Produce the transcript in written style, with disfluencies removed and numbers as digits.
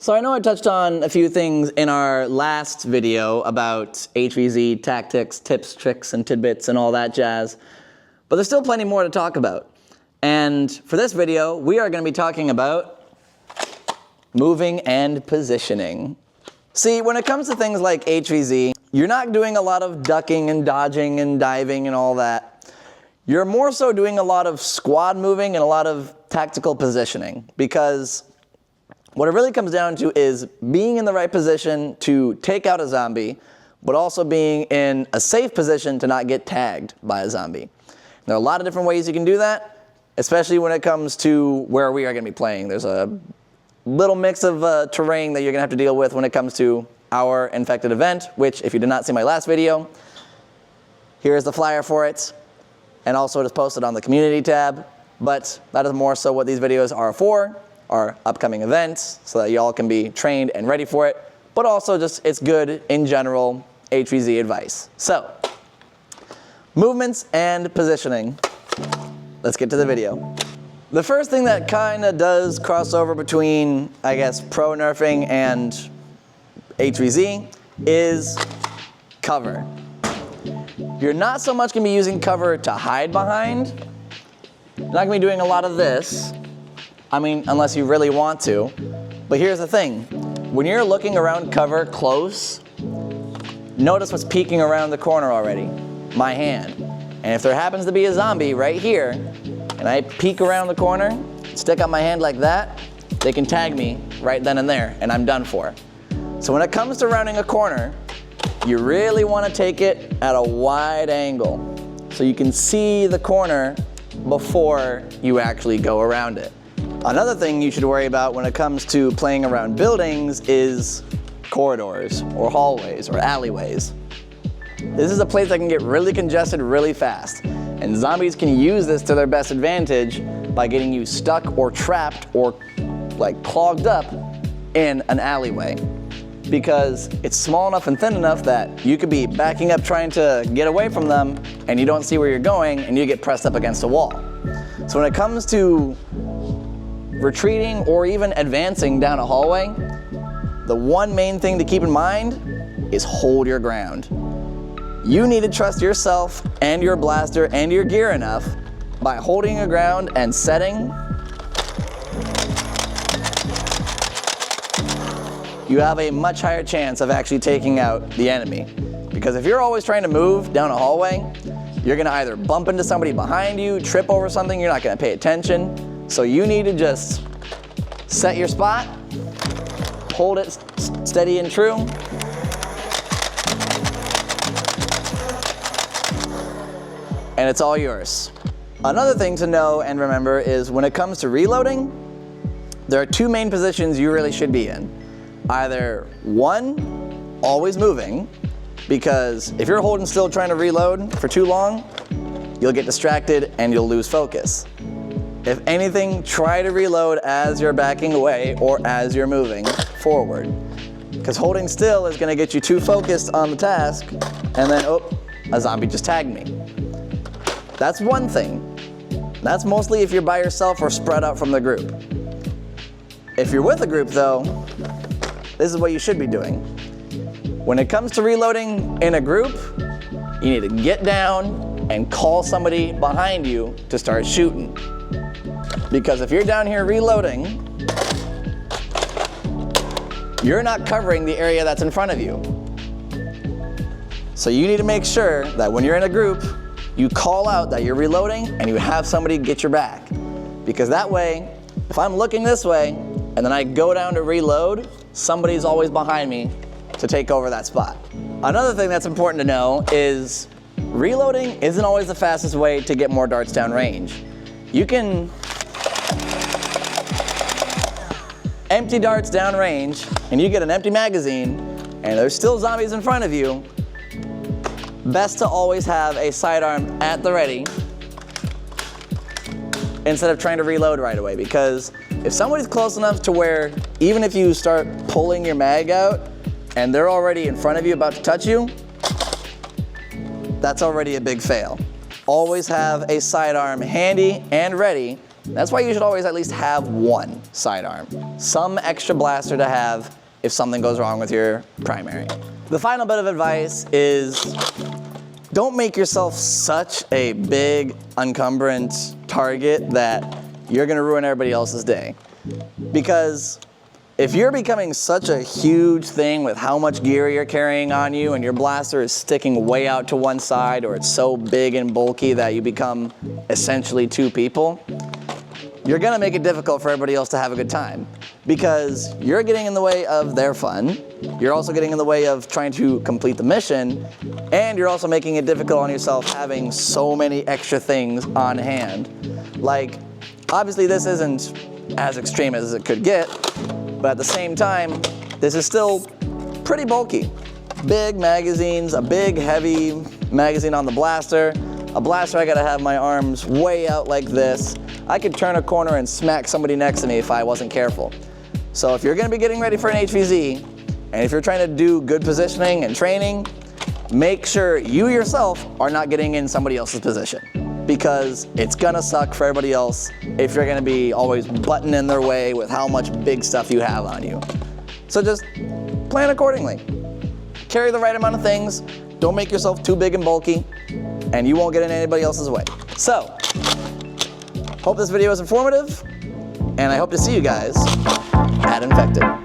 So I know I touched on a few things in our last video about HvZ tactics, tips, tricks, and tidbits and all that jazz, but there's still plenty more to talk about. And for this video, we are going to be talking about moving and positioning. See, when it comes to things like HvZ, you're not doing a lot of ducking and dodging and diving and all that. You're more so doing a lot of squad moving and a lot of tactical positioning, because what it really comes down to is being in the right position to take out a zombie, but also being in a safe position to not get tagged by a zombie. There are a lot of different ways you can do that, especially when it comes to where we are going to be playing. There's a little mix of terrain that you're going to have to deal with when it comes to our infected event, which, if you did not see my last video, here's the flyer for it, and also it is posted on the community tab. But that is more so what these videos are for, our upcoming events, so that y'all can be trained and ready for it, but also just it's good in general HvZ advice. So, movements and positioning. Let's get to the video. The first thing that kind of does cross over between, I guess, pro nerfing and HvZ is cover. You're not so much going to be using cover to hide behind. You're not going to be doing a lot of this. I mean, unless you really want to. But here's the thing. When you're looking around cover close, notice what's peeking around the corner already. My hand. And if there happens to be a zombie right here, and I peek around the corner, stick out my hand like that, they can tag me right then and there, and I'm done for. So when it comes to rounding a corner, you really want to take it at a wide angle, so you can see the corner before you actually go around it. Another thing you should worry about when it comes to playing around buildings is corridors, or hallways, or alleyways. This is a place that can get really congested really fast, and zombies can use this to their best advantage by getting you stuck or trapped or like clogged up in an alleyway, because it's small enough and thin enough that you could be backing up trying to get away from them and you don't see where you're going and you get pressed up against a wall. So when it comes to retreating or even advancing down a hallway, the one main thing to keep in mind is hold your ground. You need to trust yourself and your blaster and your gear enough by holding your ground and setting. You have a much higher chance of actually taking out the enemy. Because if you're always trying to move down a hallway, you're going to either bump into somebody behind you, trip over something, you're not going to pay attention. So you need to just set your spot, hold it steady and true, and it's all yours. Another thing to know and remember is when it comes to reloading, there are two main positions you really should be in. Either one, always moving, because if you're holding still trying to reload for too long, you'll get distracted and you'll lose focus. If anything, try to reload as you're backing away or as you're moving forward, because holding still is going to get you too focused on the task, and then, oh, a zombie just tagged me. That's one thing. That's mostly if you're by yourself or spread out from the group. If you're with a group though, this is what you should be doing. When it comes to reloading in a group, you need to get down and call somebody behind you to start shooting. Because if you're down here reloading, you're not covering the area that's in front of you. So you need to make sure that when you're in a group, you call out that you're reloading and you have somebody get your back. Because that way, if I'm looking this way and then I go down to reload, somebody's always behind me to take over that spot. Another thing that's important to know is reloading isn't always the fastest way to get more darts down range. You can empty darts down range and you get an empty magazine and there's still zombies in front of you. Best to always have a sidearm at the ready instead of trying to reload right away, because if somebody's close enough to where even if you start pulling your mag out and they're already in front of you about to touch you, that's already a big fail. Always have a sidearm handy and ready That's why you should always at least have one sidearm. Some extra blaster to have if something goes wrong with your primary. The final bit of advice is don't make yourself such a big, encumbrant target that you're gonna ruin everybody else's day. Because if you're becoming such a huge thing with how much gear you're carrying on you and your blaster is sticking way out to one side, or it's so big and bulky that you become essentially two people, you're gonna make it difficult for everybody else to have a good time. Because you're getting in the way of their fun, you're also getting in the way of trying to complete the mission, and you're also making it difficult on yourself having so many extra things on hand. Like, obviously this isn't as extreme as it could get, but at the same time, this is still pretty bulky. Big magazines, a big heavy magazine on the blaster. A blaster, I gotta have my arms way out like this. I could turn a corner and smack somebody next to me if I wasn't careful. So if you're gonna be getting ready for an HvZ, and if you're trying to do good positioning and training, make sure you yourself are not getting in somebody else's position. Because it's gonna suck for everybody else if you're gonna be always butting in their way with how much big stuff you have on you. So just plan accordingly. Carry the right amount of things, don't make yourself too big and bulky, and you won't get in anybody else's way. So, hope this video was informative, and I hope to see you guys at Infected.